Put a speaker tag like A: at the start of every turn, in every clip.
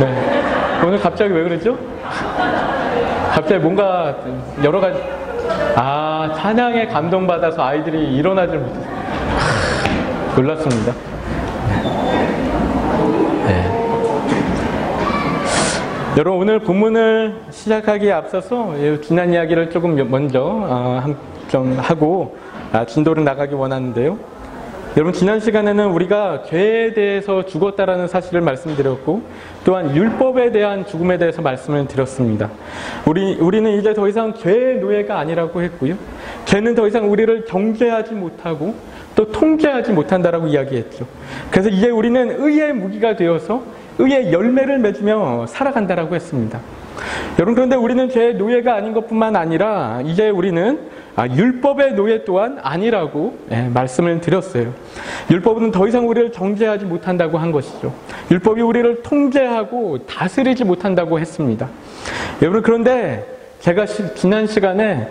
A: 네. 오늘 갑자기 왜 그러죠? 갑자기 뭔가 여러 가지, 찬양에 감동받아서 아이들이 일어나질 못해서. 놀랐습니다. 네. 여러분, 오늘 본문을 시작하기에 앞서서 지난 이야기를 조금 먼저 좀 하고 진도를 나가기 원하는데요. 여러분, 지난 시간에는 우리가 죄에 대해서 죽었다라는 사실을 말씀드렸고, 또한 율법에 대한 죽음에 대해서 말씀을 드렸습니다. 우리는 이제 더 이상 죄의 노예가 아니라고 했고요. 죄는 더 이상 우리를 정죄하지 못하고 또 통제하지 못한다라고 이야기했죠. 그래서 이제 우리는 의의 무기가 되어서 의의 열매를 맺으며 살아간다라고 했습니다. 여러분, 그런데 우리는 죄의 노예가 아닌 것뿐만 아니라 이제 우리는 율법의 노예 또한 아니라고 말씀을 드렸어요. 율법은 더 이상 우리를 정죄하지 못한다고 한 것이죠. 율법이 우리를 통제하고 다스리지 못한다고 했습니다. 여러분, 그런데 제가 지난 시간에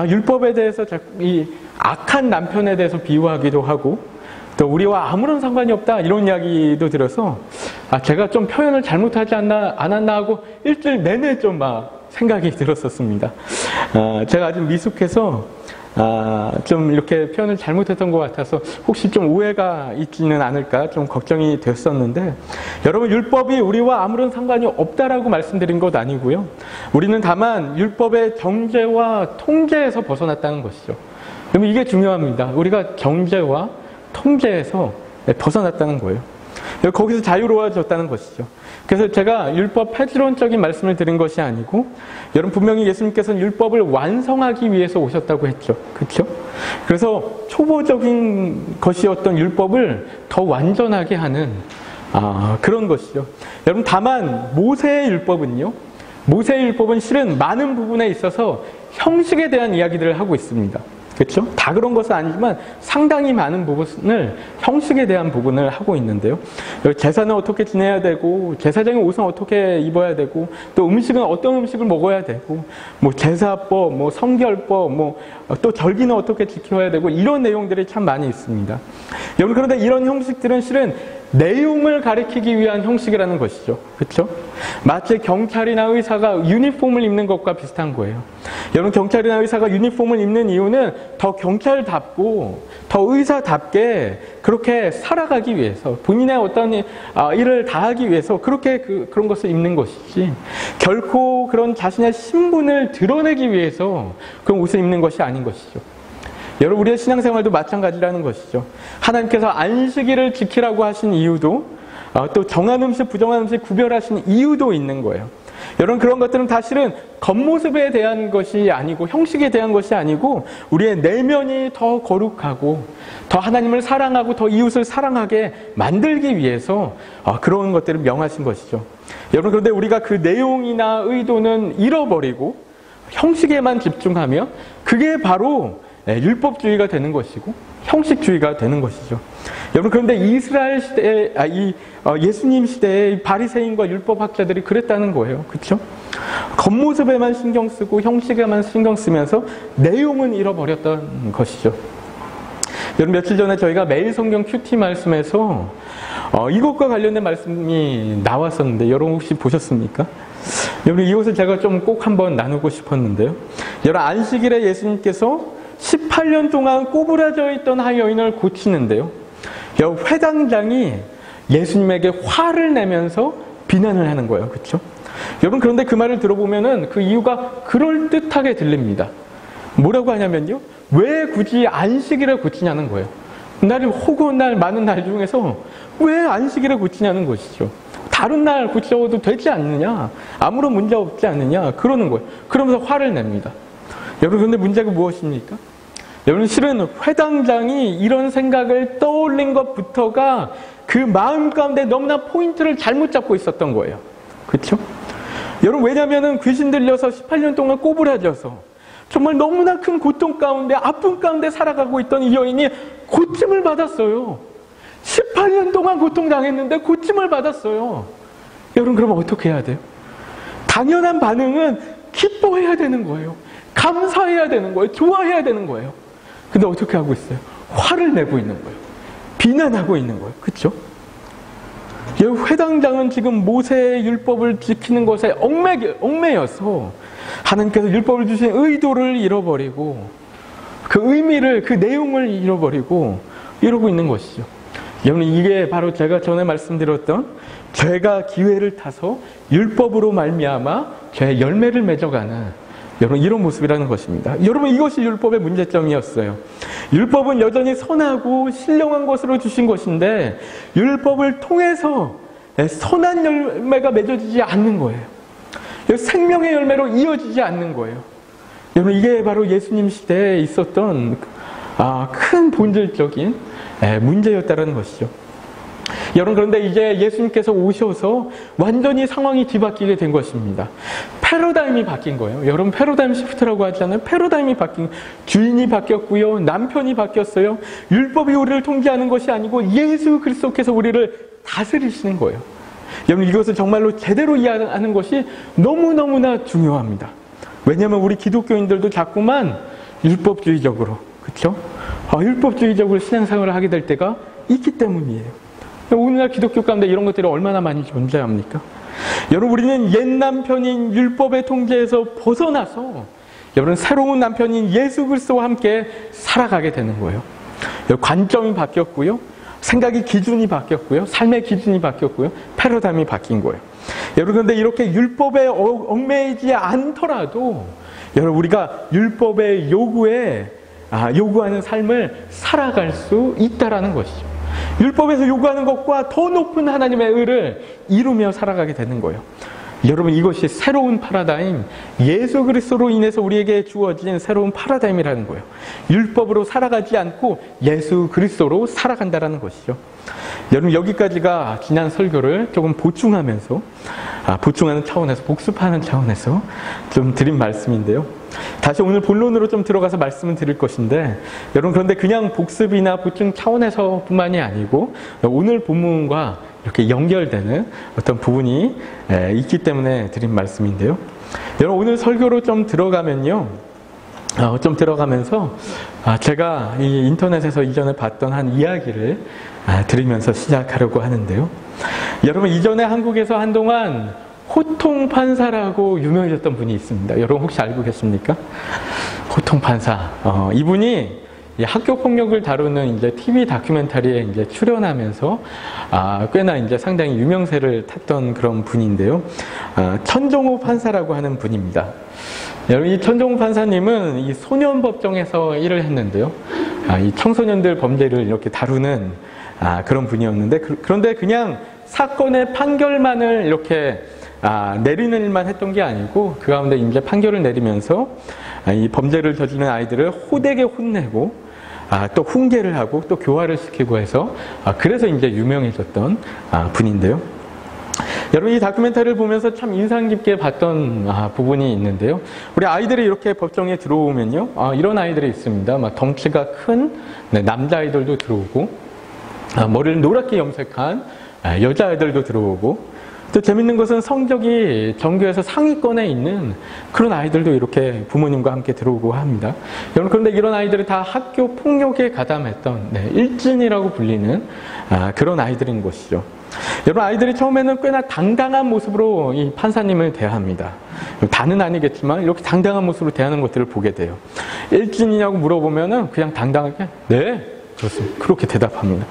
A: 율법에 대해서 이 악한 남편에 대해서 비유하기도 하고 또 우리와 아무런 상관이 없다 이런 이야기도 드려서 제가 좀 표현을 잘못하지 않았나 하고 일주일 내내 좀 생각이 들었었습니다. 제가 아직 미숙해서 좀 이렇게 표현을 잘못했던 것 같아서 혹시 좀 오해가 있지는 않을까 좀 걱정이 됐었는데, 여러분, 율법이 우리와 아무런 상관이 없다라고 말씀드린 것 아니고요. 우리는 다만 율법의 정죄와 통제에서 벗어났다는 것이죠. 그러면 이게 중요합니다. 우리가 정죄와 통제에서 벗어났다는 거예요. 거기서 자유로워졌다는 것이죠. 그래서 제가 율법 폐지론적인 말씀을 드린 것이 아니고, 여러분, 분명히 예수님께서는 율법을 완성하기 위해서 오셨다고 했죠. 그렇죠? 그래서 초보적인 것이었던 율법을 더 완전하게 하는 그런 것이죠. 여러분, 다만 모세의 율법은 실은 많은 부분에 있어서 형식에 대한 이야기들을 하고 있습니다. 그렇죠? 다 그런 것은 아니지만 상당히 많은 부분을 형식에 대한 부분을 하고 있는데요. 제사는 어떻게 지내야 되고, 제사장의 옷은 어떻게 입어야 되고, 또 음식은 어떤 음식을 먹어야 되고, 제사법, 성결법, 또 절기는 어떻게 지켜야 되고, 이런 내용들이 참 많이 있습니다. 여러분, 그런데 이런 형식들은 실은 내용을 가리키기 위한 형식이라는 것이죠. 그렇죠? 마치 경찰이나 의사가 유니폼을 입는 것과 비슷한 거예요. 여러분, 경찰이나 의사가 유니폼을 입는 이유는 더 경찰답고 더 의사답게 그렇게 살아가기 위해서, 본인의 어떤 일을 다하기 위해서 그렇게 그런 것을 입는 것이지, 결코 그런 자신의 신분을 드러내기 위해서 그런 옷을 입는 것이 아닌 것이죠. 여러분, 우리의 신앙생활도 마찬가지라는 것이죠. 하나님께서 안식일을 지키라고 하신 이유도, 또 정한 음식, 부정한 음식 구별하신 이유도 있는 거예요. 여러분, 그런 것들은 사실은 겉모습에 대한 것이 아니고, 형식에 대한 것이 아니고, 우리의 내면이 더 거룩하고 더 하나님을 사랑하고 더 이웃을 사랑하게 만들기 위해서 그런 것들을 명하신 것이죠. 여러분, 그런데 우리가 그 내용이나 의도는 잃어버리고 형식에만 집중하며, 그게 바로 율법주의가 되는 것이고 형식주의가 되는 것이죠. 여러분, 그런데 이스라엘 시대에, 예수님 시대의 바리새인과 율법학자들이 그랬다는 거예요. 그렇죠? 겉모습에만 신경 쓰고 형식에만 신경 쓰면서 내용은 잃어버렸던 것이죠. 여러분, 며칠 전에 저희가 매일 성경 큐티 말씀에서 이것과 관련된 말씀이 나왔었는데, 여러분 혹시 보셨습니까? 여러분, 이것을 제가 좀 꼭 한번 나누고 싶었는데요. 여러분, 안식일에 예수님께서 18년 동안 꼬부라져 있던 한 여인을 고치는데요. 여러분, 회당장이 예수님에게 화를 내면서 비난을 하는 거예요. 그렇죠? 여러분, 그런데 그 말을 들어보면은 그 이유가 그럴듯하게 들립니다. 뭐라고 하냐면요, 왜 굳이 안식일에 고치냐는 거예요. 호구한 날, 많은 날 중에서 왜 안식일에 고치냐는 것이죠. 다른 날 고쳐도 되지 않느냐, 아무런 문제 없지 않느냐, 그러는 거예요. 그러면서 화를 냅니다. 여러분, 그런데 문제가 무엇입니까? 여러분, 실은 회당장이 이런 생각을 떠올린 것부터가 그 마음 가운데 너무나 포인트를 잘못 잡고 있었던 거예요. 그렇죠? 여러분, 왜냐면은 귀신 들려서 18년 동안 꼬부라져서 정말 너무나 큰 고통 가운데, 아픔 가운데 살아가고 있던 이 여인이 고침을 받았어요. 18년 동안 고통당했는데 고침을 받았어요. 여러분, 그러면 어떻게 해야 돼요? 당연한 반응은 기뻐해야 되는 거예요. 감사해야 되는 거예요. 좋아해야 되는 거예요. 근데 어떻게 하고 있어요? 화를 내고 있는 거예요. 비난하고 있는 거예요. 그렇죠? 회당장은 지금 모세의 율법을 지키는 것에 얽매여서 하나님께서 율법을 주신 의도를 잃어버리고 그 의미를, 그 내용을 잃어버리고 이러고 있는 것이죠. 여러분, 이게 바로 제가 전에 말씀드렸던 죄가 기회를 타서 율법으로 말미암아 죄의 열매를 맺어가는 여러분, 이런 모습이라는 것입니다. 여러분, 이것이 율법의 문제점이었어요. 율법은 여전히 선하고 신령한 것으로 주신 것인데 율법을 통해서 선한 열매가 맺어지지 않는 거예요. 생명의 열매로 이어지지 않는 거예요. 여러분, 이게 바로 예수님 시대에 있었던 큰 본질적인 문제였다는 것이죠. 여러분, 그런데 이제 예수님께서 오셔서 완전히 상황이 뒤바뀌게 된 것입니다. 패러다임이 바뀐 거예요. 여러분, 패러다임 시프트라고 하잖아요. 패러다임이 바뀐, 주인이 바뀌었고요. 남편이 바뀌었어요. 율법이 우리를 통제하는 것이 아니고 예수 그리스도께서 우리를 다스리시는 거예요. 여러분, 이것을 정말로 제대로 이해하는 것이 너무너무나 중요합니다. 왜냐하면 우리 기독교인들도 자꾸만 율법주의적으로, 그렇죠? 율법주의적으로 신앙생활을 하게 될 때가 있기 때문이에요. 오늘날 기독교 가운데 이런 것들이 얼마나 많이 존재합니까? 여러분, 우리는 옛 남편인 율법의 통제에서 벗어나서 여러분, 새로운 남편인 예수 그리스도와 함께 살아가게 되는 거예요. 관점이 바뀌었고요. 생각의 기준이 바뀌었고요. 삶의 기준이 바뀌었고요. 패러다임이 바뀐 거예요. 여러분, 그런데 이렇게 율법에 얽매이지 않더라도 여러분, 우리가 율법의 요구하는 삶을 살아갈 수 있다라는 것이죠. 율법에서 요구하는 것과 더 높은 하나님의 의를 이루며 살아가게 되는 거예요. 여러분, 이것이 새로운 파라다임, 예수 그리스도로 인해서 우리에게 주어진 새로운 파라다임이라는 거예요. 율법으로 살아가지 않고 예수 그리스도로 살아간다는 것이죠. 여러분, 여기까지가 지난 설교를 조금 보충하면서, 보충하는 차원에서, 복습하는 차원에서 좀 드린 말씀인데요. 다시 오늘 본론으로 좀 들어가서 말씀을 드릴 것인데, 여러분, 그런데 그냥 복습이나 보충 차원에서 뿐만이 아니고 오늘 본문과 이렇게 연결되는 어떤 부분이 있기 때문에 드린 말씀인데요. 여러분, 오늘 설교로 좀 들어가면요. 좀 들어가면서 제가 이 인터넷에서 이전에 봤던 한 이야기를 들으면서 시작하려고 하는데요. 여러분, 이전에 한국에서 한동안 호통 판사라고 유명해졌던 분이 있습니다. 여러분, 혹시 알고 계십니까? 호통 판사. 이분이 학교 폭력을 다루는 이제 TV 다큐멘터리에 이제 출연하면서 꽤나 이제 상당히 유명세를 탔던 그런 분인데요. 천정호 판사라고 하는 분입니다. 여러분, 이 천정호 판사님은 이 소년법정에서 일을 했는데요. 이 청소년들 범죄를 이렇게 다루는 그런 분이었는데, 그런데 그냥 사건의 판결만을 이렇게 내리는 일만 했던 게 아니고 그 가운데 이제 판결을 내리면서 이 범죄를 저지르는 아이들을 호되게 혼내고 또 훈계를 하고 또 교화를 시키고 해서 그래서 이제 유명해졌던 분인데요. 여러분, 이 다큐멘터리를 보면서 참 인상 깊게 봤던 부분이 있는데요. 우리 아이들이 이렇게 법정에 들어오면요, 이런 아이들이 있습니다. 막 덩치가 큰 남자아이들도 들어오고 머리를 노랗게 염색한 여자아이들도 들어오고, 또 재밌는 것은 성적이 전교에서 상위권에 있는 그런 아이들도 이렇게 부모님과 함께 들어오고 합니다. 여러분, 그런데 이런 아이들이 다 학교 폭력에 가담했던 일진이라고 불리는 그런 아이들인 것이죠. 여러분, 아이들이 처음에는 꽤나 당당한 모습으로 이 판사님을 대합니다. 다는 아니겠지만 이렇게 당당한 모습으로 대하는 것들을 보게 돼요. 일진이냐고 물어보면은 그냥 당당하게 네, 그렇습니다. 그렇게 대답합니다.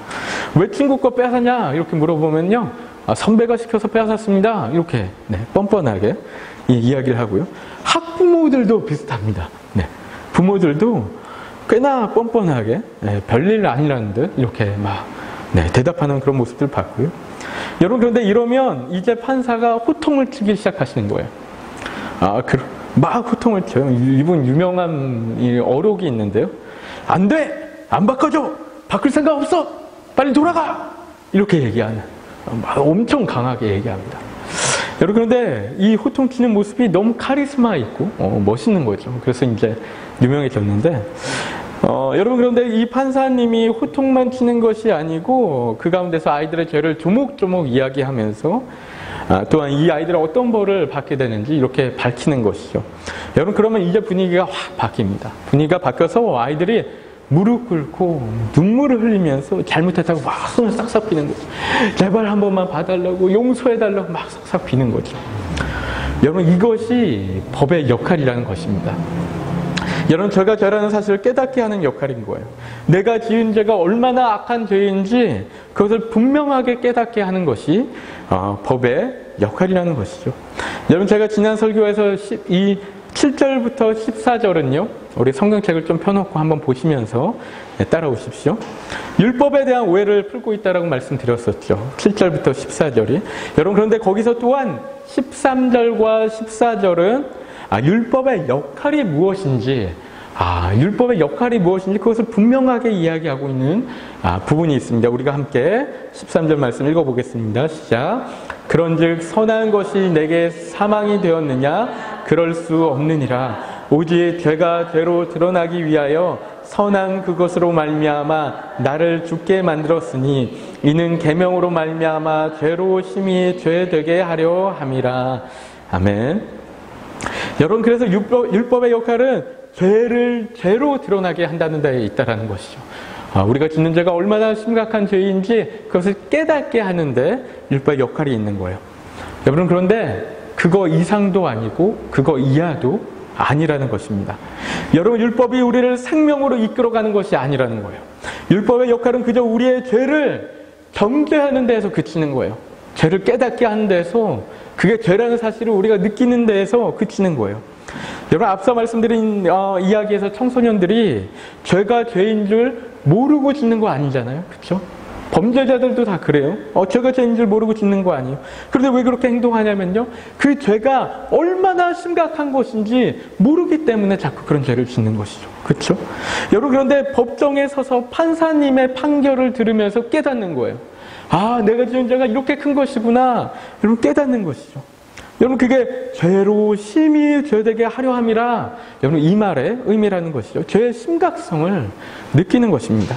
A: 왜 친구 거 뺏었냐? 이렇게 물어보면요, 선배가 시켜서 빼앗았습니다. 이렇게 뻔뻔하게 이야기를 하고요. 학부모들도 비슷합니다. 부모들도 꽤나 뻔뻔하게 별일 아니라는 듯 이렇게 막 대답하는 그런 모습들을 봤고요. 여러분, 그런데 이러면 이제 판사가 호통을 치기 시작하시는 거예요. 막 호통을 쳐요. 이분 유명한 어록이 있는데요. 안 돼! 안 바꿔줘! 바꿀 생각 없어! 빨리 돌아가! 이렇게 얘기하는, 엄청 강하게 얘기합니다. 여러분, 그런데 이 호통치는 모습이 너무 카리스마 있고 멋있는 거죠. 그래서 이제 유명해졌는데, 여러분, 그런데 이 판사님이 호통만 치는 것이 아니고 그 가운데서 아이들의 죄를 조목조목 이야기하면서 또한 이 아이들이 어떤 벌을 받게 되는지 이렇게 밝히는 것이죠. 여러분, 그러면 이제 분위기가 확 바뀝니다. 분위기가 바뀌어서 아이들이 무릎 꿇고 눈물을 흘리면서 잘못했다고 막 손을 싹싹 비는 거죠. 제발 한 번만 봐달라고, 용서해달라고 막 싹싹 비는 거죠. 여러분, 이것이 법의 역할이라는 것입니다. 여러분, 죄가 죄라는 사실을 깨닫게 하는 역할인 거예요. 내가 지은 죄가 얼마나 악한 죄인지 그것을 분명하게 깨닫게 하는 것이 법의 역할이라는 것이죠. 여러분, 제가 지난 설교에서 이 7절부터 14절은요, 우리 성경책을 좀 펴놓고 한번 보시면서 따라오십시오. 율법에 대한 오해를 풀고 있다라고 말씀드렸었죠. 7절부터 14절이. 여러분, 그런데 거기서 또한 13절과 14절은 율법의 역할이 무엇인지, 율법의 역할이 무엇인지 그것을 분명하게 이야기하고 있는 부분이 있습니다. 우리가 함께 13절 말씀 읽어보겠습니다. 시작. 그런즉 선한 것이 내게 사망이 되었느냐? 그럴 수 없느니라. 오직 죄가 죄로 드러나기 위하여 선한 그것으로 말미암아 나를 죽게 만들었으니 이는 계명으로 말미암아 죄로 심히 죄되게 하려 함이라. 아멘. 여러분, 그래서 율법의 역할은 죄를 죄로 드러나게 한다는 데에 있다는 것이죠. 우리가 짓는 죄가 얼마나 심각한 죄인지 그것을 깨닫게 하는데 율법의 역할이 있는 거예요. 여러분, 그런데 그거 이상도 아니고 그거 이하도 아니라는 것입니다. 여러분, 율법이 우리를 생명으로 이끌어가는 것이 아니라는 거예요. 율법의 역할은 그저 우리의 죄를 정죄하는 데에서 그치는 거예요. 죄를 깨닫게 하는 데에서, 그게 죄라는 사실을 우리가 느끼는 데에서 그치는 거예요. 여러분, 앞서 말씀드린 이야기에서 청소년들이 죄가 죄인 줄 모르고 짓는 거 아니잖아요. 그렇죠? 범죄자들도 다 그래요. 죄가 죄인 줄 모르고 짓는 거 아니에요. 그런데 왜 그렇게 행동하냐면요, 그 죄가 얼마나 심각한 것인지 모르기 때문에 자꾸 그런 죄를 짓는 것이죠. 그렇죠? 여러분, 그런데 법정에 서서 판사님의 판결을 들으면서 깨닫는 거예요. 내가 지은 죄가 이렇게 큰 것이구나. 여러분, 깨닫는 것이죠. 여러분, 그게 죄로 심히 죄되게 하려 함이라, 여러분, 이 말의 의미라는 것이죠. 죄의 심각성을 느끼는 것입니다.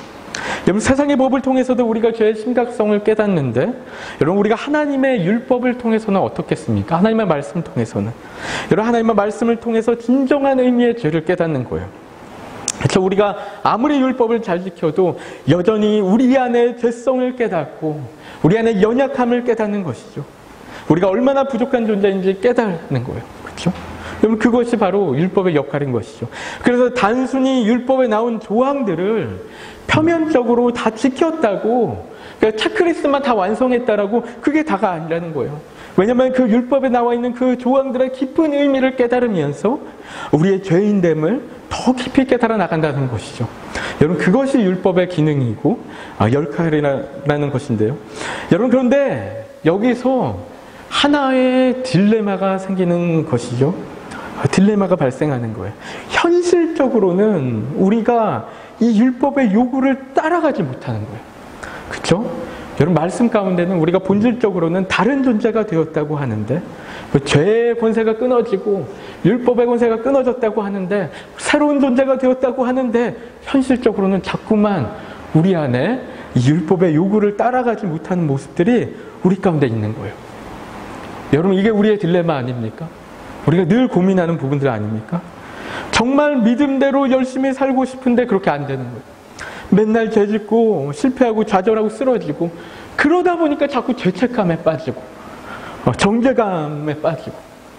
A: 여러분, 세상의 법을 통해서도 우리가 죄의 심각성을 깨닫는데, 여러분, 우리가 하나님의 율법을 통해서는 어떻겠습니까? 하나님의 말씀을 통해서는. 여러분, 하나님의 말씀을 통해서 진정한 의미의 죄를 깨닫는 거예요. 그래서 우리가 아무리 율법을 잘 지켜도 여전히 우리 안에 죄성을 깨닫고 우리 안에 연약함을 깨닫는 것이죠. 우리가 얼마나 부족한 존재인지 깨닫는 거예요. 그렇죠? 여러분, 그것이 바로 율법의 역할인 것이죠. 그래서 단순히 율법에 나온 조항들을 표면적으로 다 지켰다고, 그러니까 체크리스트만 다 완성했다라고, 그게 다가 아니라는 거예요. 왜냐하면 그 율법에 나와 있는 그 조항들의 깊은 의미를 깨달으면서 우리의 죄인됨을 더 깊이 깨달아 나간다는 것이죠. 여러분, 그것이 율법의 기능이고 역할이라는 것인데요. 여러분, 그런데 여기서 하나의 딜레마가 생기는 것이죠. 딜레마가 발생하는 거예요. 현실적으로는 우리가 이 율법의 요구를 따라가지 못하는 거예요. 그렇죠? 여러분, 말씀 가운데는 우리가 본질적으로는 다른 존재가 되었다고 하는데, 죄의 권세가 끊어지고 율법의 권세가 끊어졌다고 하는데, 새로운 존재가 되었다고 하는데, 현실적으로는 자꾸만 우리 안에 이 율법의 요구를 따라가지 못하는 모습들이 우리 가운데 있는 거예요. 여러분, 이게 우리의 딜레마 아닙니까? 우리가 늘 고민하는 부분들 아닙니까? 정말 믿음대로 열심히 살고 싶은데 그렇게 안 되는 거예요. 맨날 죄짓고 실패하고 좌절하고 쓰러지고, 그러다 보니까 자꾸 죄책감에 빠지고 정죄감에 빠지고,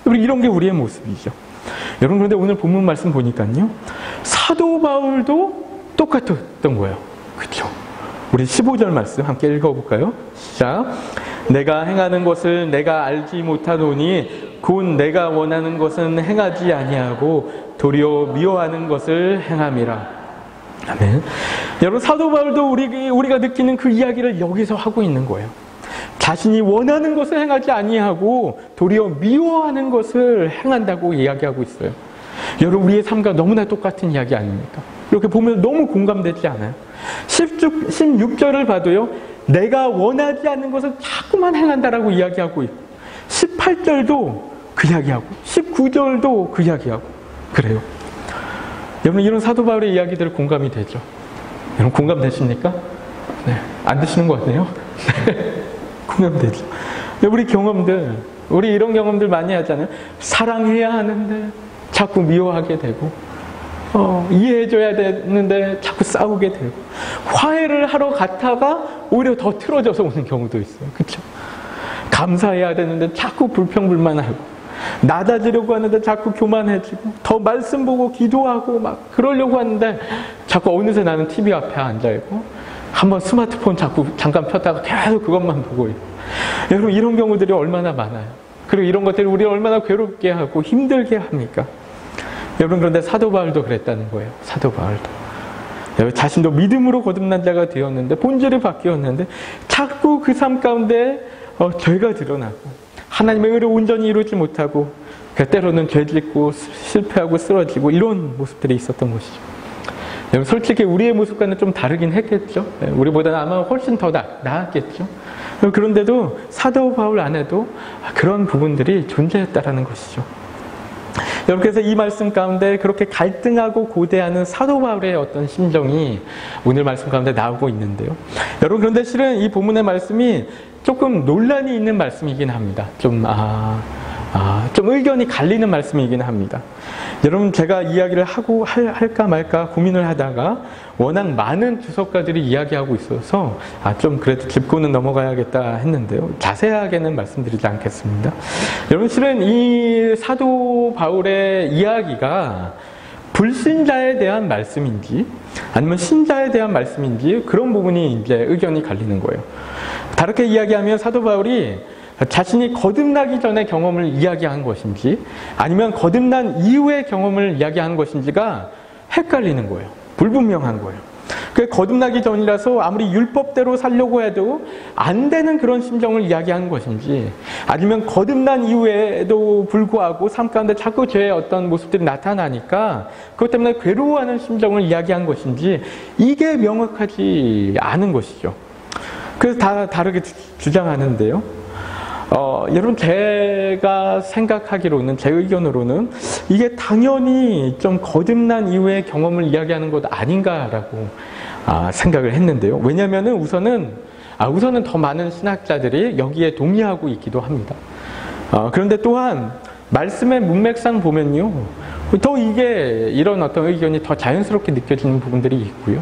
A: 이런 게 우리의 모습이죠. 여러분, 그런데 오늘 본문 말씀 보니까요, 사도 바울도 똑같았던 거예요. 그렇죠? 우리 15절 말씀 함께 읽어볼까요? 시작. 내가 행하는 것을 내가 알지 못하노니 곧 내가 원하는 것은 행하지 아니하고 도리어 미워하는 것을 행함이라. 아멘. 여러분, 사도 바울도 우리가 느끼는 그 이야기를 여기서 하고 있는 거예요. 자신이 원하는 것을 행하지 아니하고 도리어 미워하는 것을 행한다고 이야기하고 있어요. 여러분, 우리의 삶과 너무나 똑같은 이야기 아닙니까? 이렇게 보면 너무 공감되지 않아요? 16절을 봐도요, 내가 원하지 않는 것을 자꾸만 행한다라고 이야기하고 있고, 18절도 그 이야기하고 19절도 그 이야기하고 그래요. 여러분, 이런 사도 바울의 이야기들 공감이 되죠? 여러분, 공감되십니까? 네, 안 되시는 것 같네요. 공감되죠? 우리 경험들, 우리 이런 경험들 많이 하잖아요. 사랑해야 하는데 자꾸 미워하게 되고, 이해해줘야 되는데 자꾸 싸우게 되고, 화해를 하러 갔다가 오히려 더 틀어져서 오는 경우도 있어요. 그렇죠? 감사해야 되는데 자꾸 불평불만하고, 낮아지려고 하는데 자꾸 교만해지고, 더 말씀 보고 기도하고 막 그러려고 하는데 자꾸 어느새 나는 TV 앞에 앉아있고, 한번 스마트폰 자꾸 잠깐 폈다가 계속 그것만 보고 있고. 여러분, 이런 경우들이 얼마나 많아요. 그리고 이런 것들이 우리를 얼마나 괴롭게 하고 힘들게 합니까? 여러분, 그런데 사도 바울도 그랬다는 거예요. 사도 바울도. 자신도 믿음으로 거듭난 자가 되었는데, 본질이 바뀌었는데 자꾸 그 삶 가운데 죄가 드러나고 하나님의 의를 온전히 이루지 못하고, 때로는 죄짓고 실패하고 쓰러지고 이런 모습들이 있었던 것이죠. 여러분, 솔직히 우리의 모습과는 좀 다르긴 했겠죠. 우리보다는 아마 훨씬 더 나았겠죠. 그런데도 사도 바울 안에도 그런 부분들이 존재했다라는 것이죠. 여러분, 그래서 이 말씀 가운데 그렇게 갈등하고 고대하는 사도 바울의 어떤 심정이 오늘 말씀 가운데 나오고 있는데요. 여러분, 그런데 실은 이 본문의 말씀이 조금 논란이 있는 말씀이긴 합니다. 좀 의견이 갈리는 말씀이긴 합니다. 여러분, 제가 이야기를 할까 말까 고민을 하다가 워낙 많은 주석가들이 이야기하고 있어서 좀 그래도 짚고는 넘어가야겠다 했는데요. 자세하게는 말씀드리지 않겠습니다. 여러분, 실은 이 사도 바울의 이야기가 불신자에 대한 말씀인지 아니면 신자에 대한 말씀인지, 그런 부분이 이제 의견이 갈리는 거예요. 다르게 이야기하면 사도 바울이 자신이 거듭나기 전의 경험을 이야기한 것인지 아니면 거듭난 이후의 경험을 이야기하는 것인지가 헷갈리는 거예요. 불분명한 거예요. 거듭나기 전이라서 아무리 율법대로 살려고 해도 안 되는 그런 심정을 이야기하는 것인지, 아니면 거듭난 이후에도 불구하고 삶 가운데 자꾸 죄의 어떤 모습들이 나타나니까 그것 때문에 괴로워하는 심정을 이야기한 것인지, 이게 명확하지 않은 것이죠. 그래서 다 다르게 주장하는데요. 여러분, 제가 생각하기로는, 제 의견으로는 이게 당연히 좀 거듭난 이후의 경험을 이야기하는 것 아닌가라고 생각을 했는데요. 왜냐하면 우선은 더 많은 신학자들이 여기에 동의하고 있기도 합니다. 그런데 또한 말씀의 문맥상 보면요, 더 이런 어떤 의견이 더 자연스럽게 느껴지는 부분들이 있고요.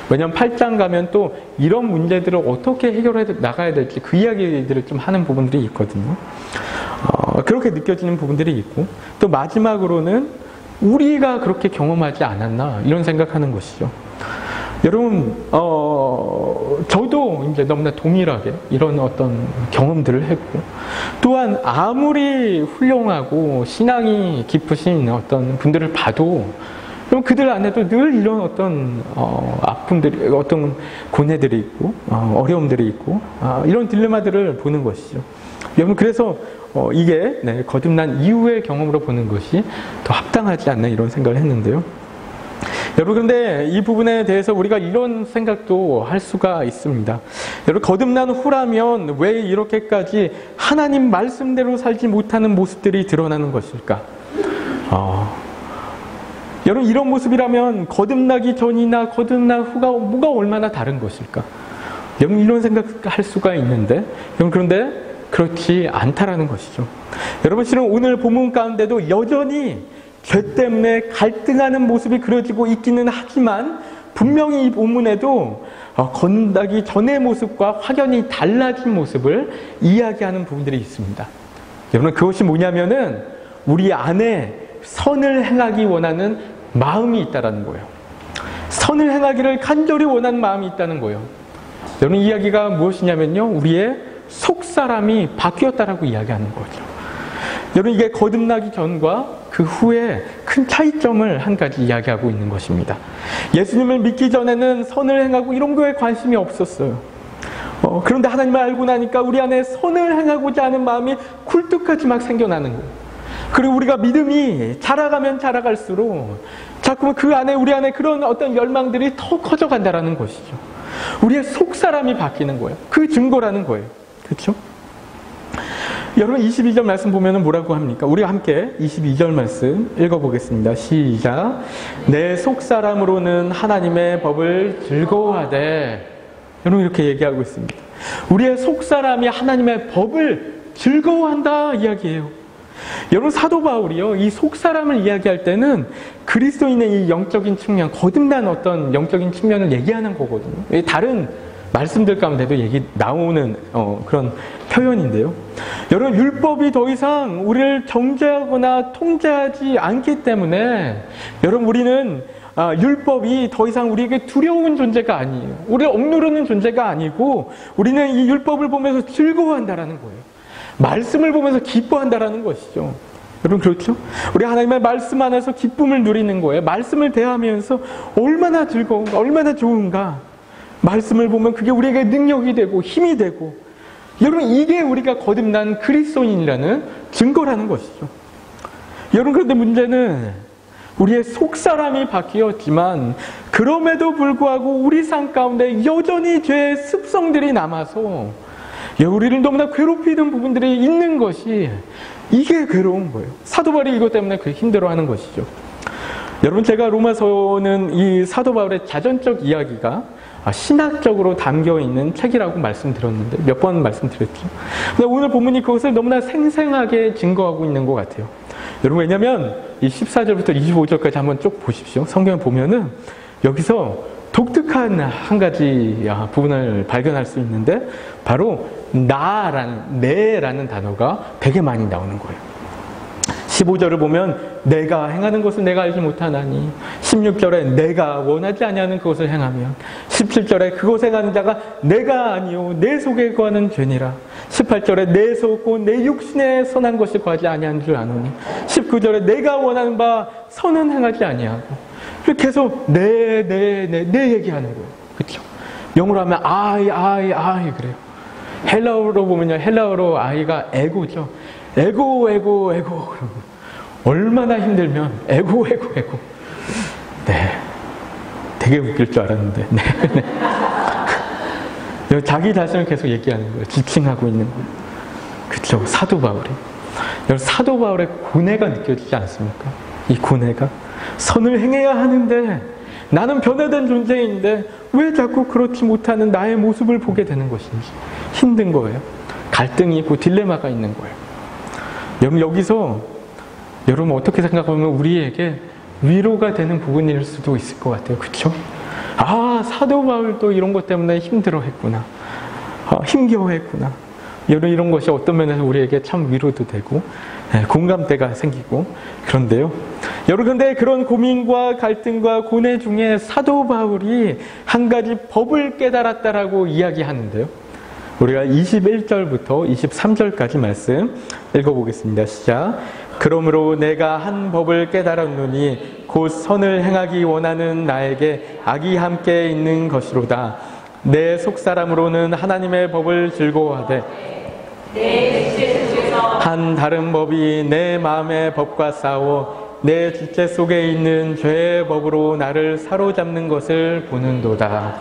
A: 왜냐하면 8장 가면 또 이런 문제들을 어떻게 해결해 나가야 될지 그 이야기들을 좀 하는 부분들이 있거든요. 그렇게 느껴지는 부분들이 있고, 또 마지막으로는 우리가 그렇게 경험하지 않았나 이런 생각하는 것이죠. 여러분, 저도 이제 너무나 동일하게 이런 어떤 경험들을 했고, 또한 아무리 훌륭하고 신앙이 깊으신 어떤 분들을 봐도 그럼 그들 안에도 늘 이런 어떤 아픔들이, 어떤 고뇌들이 있고 어려움들이 있고 이런 딜레마들을 보는 것이죠. 여러분, 그래서 이게 거듭난 이후의 경험으로 보는 것이 더 합당하지 않나 이런 생각을 했는데요. 여러분, 그런데 이 부분에 대해서 우리가 이런 생각도 할 수가 있습니다. 여러분, 거듭난 후라면 왜 이렇게까지 하나님 말씀대로 살지 못하는 모습들이 드러나는 것일까? 여러분, 이런 모습이라면 거듭나기 전이나 거듭난 후가 뭐가 얼마나 다른 것일까? 여러분, 이런 생각할 수가 있는데, 여러분, 그런데 그렇지 않다라는 것이죠. 여러분, 실은 오늘 본문 가운데도 여전히 죄 때문에 갈등하는 모습이 그려지고 있기는 하지만, 분명히 이 본문에도 거듭나기 전의 모습과 확연히 달라진 모습을 이야기하는 부분들이 있습니다. 여러분, 그것이 뭐냐면은 우리 안에 선을 행하기 원하는 마음이 있다라는 거예요. 선을 행하기를 간절히 원하는 마음이 있다는 거예요. 여러분, 이 이야기가 무엇이냐면요, 우리의 속사람이 바뀌었다라고 이야기하는 거죠. 여러분, 이게 거듭나기 전과 그 후에 큰 차이점을 한 가지 이야기하고 있는 것입니다. 예수님을 믿기 전에는 선을 행하고 이런 거에 관심이 없었어요. 그런데 하나님을 알고 나니까 우리 안에 선을 행하고자 하는 마음이 굴뚝같이 막 생겨나는 거예요. 그리고 우리가 믿음이 자라가면 자라갈수록 자꾸만 우리 안에 그런 어떤 열망들이 더 커져간다라는 것이죠. 우리의 속사람이 바뀌는 거예요. 그 증거라는 거예요. 그렇죠? 여러분, 22절 말씀 보면 뭐라고 합니까? 우리가 함께 22절 말씀 읽어보겠습니다. 시작. 내 속사람으로는 하나님의 법을 즐거워하되. 여러분, 이렇게 얘기하고 있습니다. 우리의 속사람이 하나님의 법을 즐거워한다 이야기예요. 여러분, 사도 바울이요, 이 속사람을 이야기할 때는 그리스도인의 이 영적인 측면, 거듭난 어떤 영적인 측면을 얘기하는 거거든요. 다른 말씀들 가운데도 나오는 그런 표현인데요. 여러분, 율법이 더 이상 우리를 정죄하거나 통제하지 않기 때문에 여러분, 우리는 율법이 더 이상 우리에게 두려운 존재가 아니에요. 우리를 억누르는 존재가 아니고 우리는 이 율법을 보면서 즐거워한다라는 거예요. 말씀을 보면서 기뻐한다라는 것이죠. 여러분, 그렇죠? 우리 하나님의 말씀 안에서 기쁨을 누리는 거예요. 말씀을 대하면서 얼마나 즐거운가, 얼마나 좋은가. 말씀을 보면 그게 우리에게 능력이 되고 힘이 되고, 여러분, 이게 우리가 거듭난 그리스도인이라는 증거라는 것이죠. 여러분, 그런데 문제는 우리의 속사람이 바뀌었지만 그럼에도 불구하고 우리 삶 가운데 여전히 죄의 습성들이 남아서 우리를 너무나 괴롭히는 부분들이 있는 것이, 이게 괴로운 거예요. 사도 바울이 이것 때문에 그 힘들어하는 것이죠. 여러분, 제가 로마서는 이 사도 바울의 자전적 이야기가 신학적으로 담겨있는 책이라고 말씀드렸는데, 몇 번 말씀드렸죠. 근데 오늘 본문이 그것을 너무나 생생하게 증거하고 있는 것 같아요. 여러분, 왜냐면 이 14절부터 25절까지 한번 쭉 보십시오. 성경을 보면은 여기서 독특한 한 가지 부분을 발견할 수 있는데, 바로 내라는 단어가 되게 많이 나오는 거예요. 15절을 보면 내가 행하는 것을 내가 알지 못하나니, 16절에 내가 원하지 아니하는 그것을 행하면, 17절에 그것을 행하는 자가 내가 아니요 내 속에 거하는 죄니라, 18절에 내 속 곧 내 육신에 선한 것을 구하지 아니한 줄 아노니, 19절에 내가 원하는 바 선은 행하지 아니하고, 계속 내 얘기하는 거예요. 그렇죠? 영어로 하면 I 그래요. 헬라어로 보면요, 헬라어로 I가 에고죠. 에고. 얼마나 힘들면 에고. 네, 되게 웃길 줄 알았는데, 네. 자기 자신을 계속 얘기하는 거예요. 지칭하고 있는 거예요. 그렇죠? 사도 바울이. 여러분, 사도 바울의 고뇌가 느껴지지 않습니까? 이 고뇌가. 선을 행해야 하는데 나는 변화된 존재인데 왜 자꾸 그렇지 못하는 나의 모습을 보게 되는 것인지 힘든 거예요. 갈등이 있고 딜레마가 있는 거예요. 여러분, 여기서 여러분 어떻게 생각하면 우리에게 위로가 되는 부분일 수도 있을 것 같아요. 그렇죠? 사도 바울도 이런 것 때문에 힘들어했구나. 힘겨워했구나. 여러분, 이런 것이 어떤 면에서 우리에게 참 위로도 되고 공감대가 생기고 그런데요. 여러분, 근데 그런 고민과 갈등과 고뇌 중에 사도 바울이 한 가지 법을 깨달았다라고 이야기하는데요. 우리가 21절부터 23절까지 말씀 읽어보겠습니다. 시작. 그러므로 내가 한 법을 깨달았노니 곧 선을 행하기 원하는 나에게 악이 함께 있는 것이로다. 내 속사람으로는 하나님의 법을 즐거워하되 한 다른 법이 내 마음의 법과 싸워 내 지체 속에 있는 죄의 법으로 나를 사로잡는 것을 보는도다.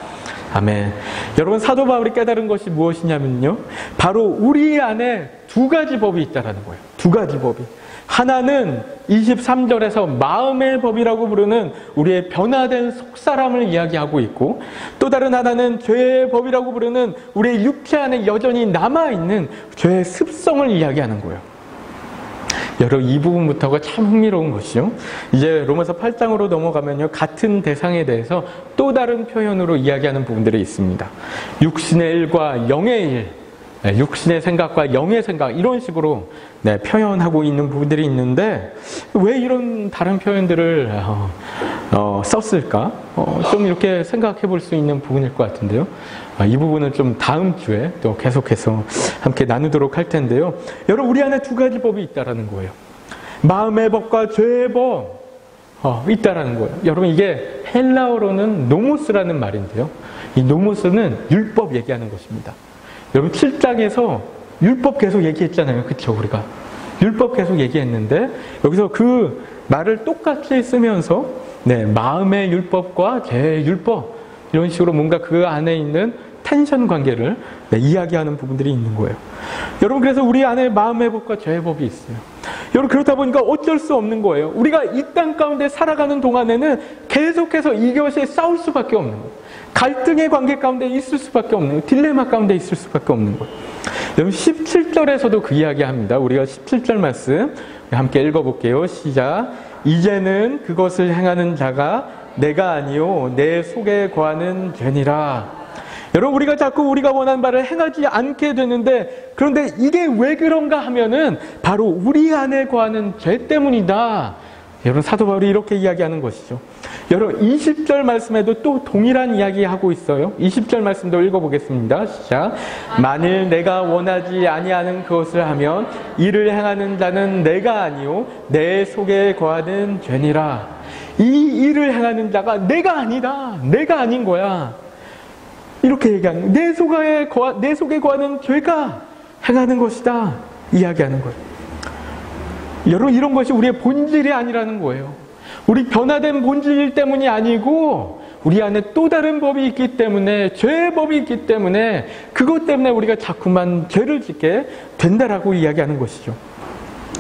A: 아멘. 여러분, 사도 바울이 깨달은 것이 무엇이냐면요, 바로 우리 안에 두 가지 법이 있다는 거예요. 두 가지 법이. 하나는 23절에서 마음의 법이라고 부르는 우리의 변화된 속사람을 이야기하고 있고, 또 다른 하나는 죄의 법이라고 부르는 우리의 육체 안에 여전히 남아있는 죄의 습성을 이야기하는 거예요. 여러분, 이 부분부터가 참 흥미로운 것이요. 이제 로마서 8장으로 넘어가면요, 같은 대상에 대해서 또 다른 표현으로 이야기하는 부분들이 있습니다. 육신의 일과 영의 일, 육신의 생각과 영의 생각, 이런 식으로 표현하고 있는 부분들이 있는데, 왜 이런 다른 표현들을 썼을까? 좀 이렇게 생각해 볼 수 있는 부분일 것 같은데요. 이 부분은 좀 다음 주에 또 계속해서 함께 나누도록 할 텐데요. 여러분, 우리 안에 두 가지 법이 있다라는 거예요. 마음의 법과 죄의 법 있다라는 거예요. 여러분, 이게 헬라어로는 노모스라는 말인데요. 이 노모스는 율법 얘기하는 것입니다. 여러분, 7장에서 율법 계속 얘기했잖아요. 그렇죠? 우리가 율법 계속 얘기했는데 여기서 그 말을 똑같이 쓰면서 마음의 율법과 죄의 율법, 이런 식으로 뭔가 그 안에 있는 텐션 관계를 이야기하는 부분들이 있는 거예요. 여러분, 그래서 우리 안에 마음의 법과 죄의 법이 있어요. 여러분, 그렇다 보니까 어쩔 수 없는 거예요. 우리가 이 땅 가운데 살아가는 동안에는 계속해서 이것이 싸울 수밖에 없는 거예요. 갈등의 관계 가운데 있을 수밖에 없는 거예요. 딜레마 가운데 있을 수밖에 없는 거예요. 여러분 17절에서도 그 이야기 합니다. 우리가 17절 말씀 함께 읽어볼게요. 시작. 이제는 그것을 행하는 자가 내가 아니요 내 속에 거하는 죄니라. 여러분 우리가 자꾸 우리가 원하는 바를 행하지 않게 되는데, 그런데 이게 왜 그런가 하면은 바로 우리 안에 거하는 죄 때문이다. 여러분 사도 바울이 이렇게 이야기하는 것이죠. 여러분 20절 말씀에도 또 동일한 이야기 하고 있어요. 20절 말씀도 읽어보겠습니다. 시작. 만일 내가 원하지 아니하는 그것을 하면 이를 행하는 자는 내가 아니요 내 속에 거하는 죄니라. 이 일을 행하는 자가 내가 아니다. 내가 아닌 거야. 이렇게 얘기하는, 내 속에 거하는 죄가 행하는 것이다. 이야기하는 거예요. 여러분 이런 것이 우리의 본질이 아니라는 거예요. 우리 변화된 본질 때문이 아니고 우리 안에 또 다른 법이 있기 때문에, 죄의 법이 있기 때문에 그것 때문에 우리가 자꾸만 죄를 짓게 된다라고 이야기하는 것이죠.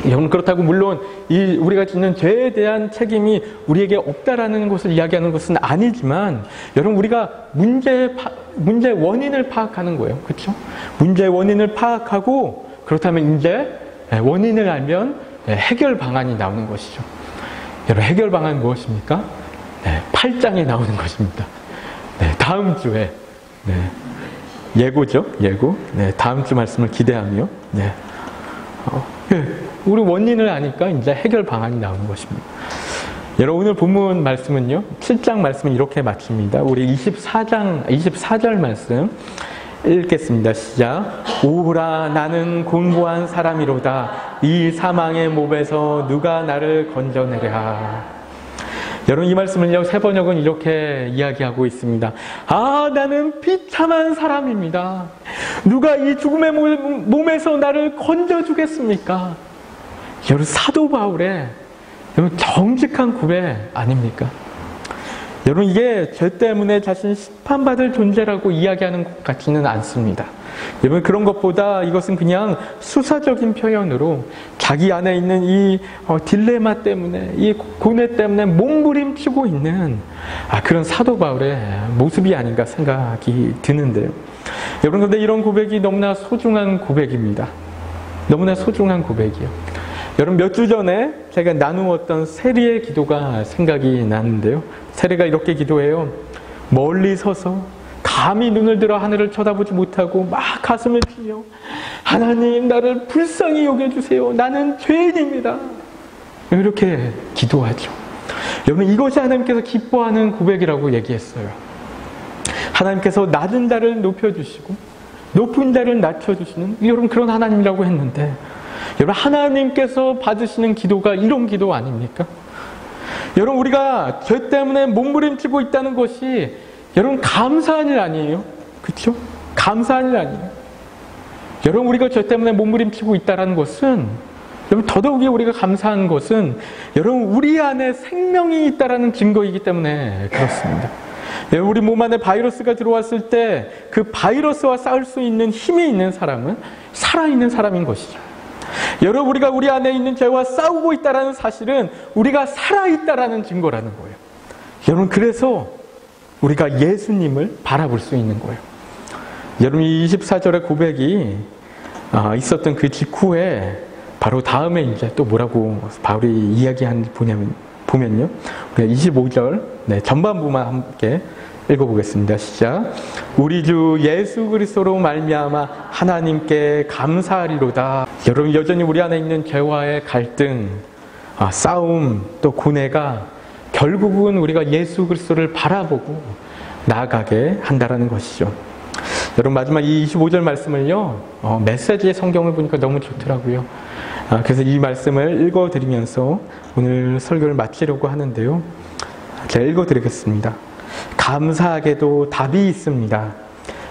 A: 여러분 그렇다고 물론 우리가 짓는 죄에 대한 책임이 우리에게 없다라는 것을 이야기하는 것은 아니지만, 여러분 우리가 문제 원인을 파악하는 거예요. 그렇죠? 문제의 원인을 파악하고, 그렇다면 이제 원인을 알면 해결 방안이 나오는 것이죠. 여러분 해결 방안은 무엇입니까? 8장에 나오는 것입니다. 다음 주에 예고죠. 예고. 다음 주 말씀을 기대하며 우리 원인을 아니까 이제 해결 방안이 나오는 것입니다. 여러분 오늘 본문 말씀은요, 7장 말씀은 이렇게 마칩니다. 우리 24절 말씀 읽겠습니다. 시작. 오호라 나는 곤고한 사람이로다. 이 사망의 몹에서 누가 나를 건져내랴. 여러분 이 말씀을요, 새번역은 이렇게 이야기하고 있습니다. 아, 나는 비참한 사람입니다. 누가 이 죽음의 몸에서 나를 건져주겠습니까? 여러분 사도 바울의 여러분 정직한 고백 아닙니까? 여러분 이게 죄 때문에 자신 심판받을 존재라고 이야기하는 것 같지는 않습니다. 여러분 그런 것보다 이것은 그냥 수사적인 표현으로 자기 안에 있는 이 딜레마 때문에, 이 고뇌 때문에 몸부림치고 있는 그런 사도 바울의 모습이 아닌가 생각이 드는데요. 여러분 그런데 이런 고백이 너무나 소중한 고백입니다. 너무나 소중한 고백이요. 여러분 몇 주 전에 제가 나누었던 세리의 기도가 생각이 나는데요. 세리가 이렇게 기도해요. 멀리 서서 감히 눈을 들어 하늘을 쳐다보지 못하고 막 가슴을 치며 하나님 나를 불쌍히 여겨주세요. 나는 죄인입니다. 이렇게 기도하죠. 여러분 이것이 하나님께서 기뻐하는 고백이라고 얘기했어요. 하나님께서 낮은 자를 높여주시고 높은 자를 낮춰주시는 여러분 그런 하나님이라고 했는데, 여러분 하나님께서 받으시는 기도가 이런 기도 아닙니까? 여러분 우리가 죄 때문에 몸부림치고 있다는 것이 여러분 감사한 일 아니에요? 그렇죠? 감사한 일 아니에요? 여러분 우리가 죄 때문에 몸부림치고 있다는 것은, 여러분 더더욱이 우리가 감사한 것은 여러분 우리 안에 생명이 있다는 증거이기 때문에 그렇습니다. 여러분 우리 몸 안에 바이러스가 들어왔을 때 그 바이러스와 싸울 수 있는 힘이 있는 사람은 살아있는 사람인 것이죠. 여러분 우리가 우리 안에 있는 죄와 싸우고 있다는 사실은 우리가 살아있다는 증거라는 거예요. 여러분 그래서 우리가 예수님을 바라볼 수 있는 거예요. 여러분 이 24절의 고백이 있었던 그 직후에 바로 다음에 이제 또 뭐라고 바울이 이야기하는지 보면요. 우리가 25절 전반부만 함께 읽어보겠습니다. 시작. 우리 주 예수 그리스도로 말미암아 하나님께 감사하리로다. 여러분 여전히 우리 안에 있는 죄와의 갈등, 싸움, 또 고뇌가 결국은 우리가 예수 그리스도를 바라보고 나아가게 한다라는 것이죠. 여러분 마지막 이 25절 말씀을요, 메시지의 성경을 보니까 너무 좋더라고요. 그래서 이 말씀을 읽어드리면서 오늘 설교를 마치려고 하는데요. 제가 읽어드리겠습니다. 감사하게도 답이 있습니다.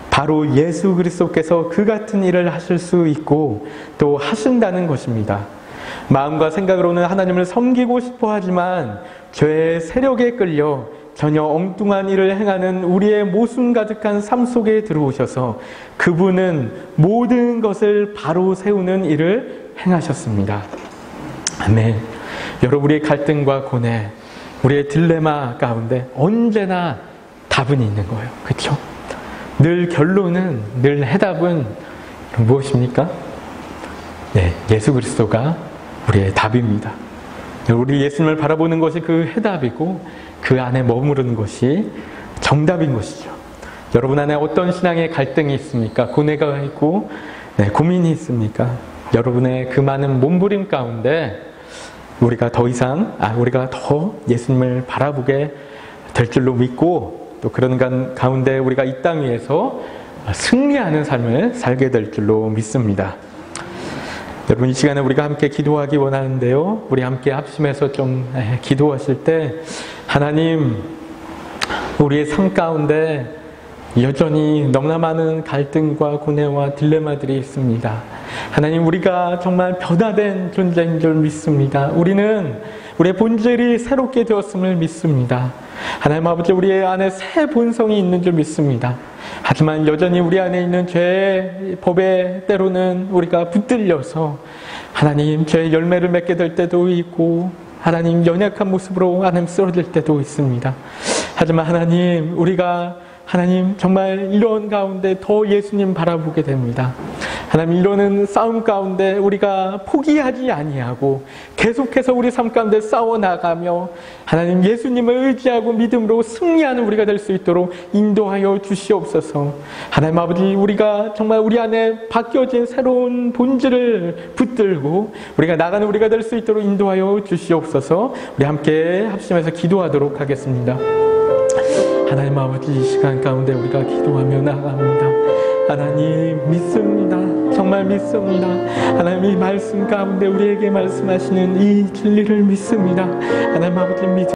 A: 바로 예수 그리스도께서 그 같은 일을 하실 수 있고 또 하신다는 것입니다. 마음과 생각으로는 하나님을 섬기고 싶어 하지만 죄의 세력에 끌려 전혀 엉뚱한 일을 행하는 우리의 모순 가득한 삶 속에 들어오셔서 그분은 모든 것을 바로 세우는 일을 행하셨습니다. 아멘. 여러분 우리의 갈등과 고뇌, 우리의 딜레마 가운데 언제나 답은 있는 거예요. 그렇죠? 늘 결론은, 늘 해답은 무엇입니까? 네, 예수 그리스도가 우리의 답입니다. 우리 예수님을 바라보는 것이 그 해답이고 그 안에 머무르는 것이 정답인 것이죠. 여러분 안에 어떤 신앙의 갈등이 있습니까? 고뇌가 있고 고민이 있습니까? 여러분의 그 많은 몸부림 가운데 우리가 더 예수님을 바라보게 될 줄로 믿고 또 그런 가운데 우리가 이 땅 위에서 승리하는 삶을 살게 될 줄로 믿습니다. 여러분 이 시간에 우리가 함께 기도하기 원하는데요. 우리 함께 합심해서 좀 기도하실 때 하나님 우리의 삶 가운데 여전히 너무나 많은 갈등과 고뇌와 딜레마들이 있습니다. 하나님 우리가 정말 변화된 존재인 줄 믿습니다. 우리는 우리의 본질이 새롭게 되었음을 믿습니다. 하나님 아버지 우리 안에 새 본성이 있는 줄 믿습니다. 하지만 여전히 우리 안에 있는 죄의 법에 때로는 우리가 붙들려서 하나님 죄의 열매를 맺게 될 때도 있고 하나님 연약한 모습으로 하나님 쓰러질 때도 있습니다. 하지만 하나님 우리가 하나님 정말 이런 가운데 더 예수님 바라보게 됩니다. 하나님 이러는 싸움 가운데 우리가 포기하지 아니하고 계속해서 우리 삶 가운데 싸워나가며 하나님 예수님을 의지하고 믿음으로 승리하는 우리가 될 수 있도록 인도하여 주시옵소서. 하나님 아버지 우리가 정말 우리 안에 바뀌어진 새로운 본질을 붙들고 우리가 나가는 우리가 될 수 있도록 인도하여 주시옵소서. 우리 함께 합심해서 기도하도록 하겠습니다. 하나님 아버지 이 시간 가운데 우리가 기도하며 나아갑니다. 하나님 믿습니다. 정말 믿습니다. 하나님 이 말씀 가운데 우리에게 말씀하시는 이 진리를 믿습니다. 하나님 아버지 믿습니다.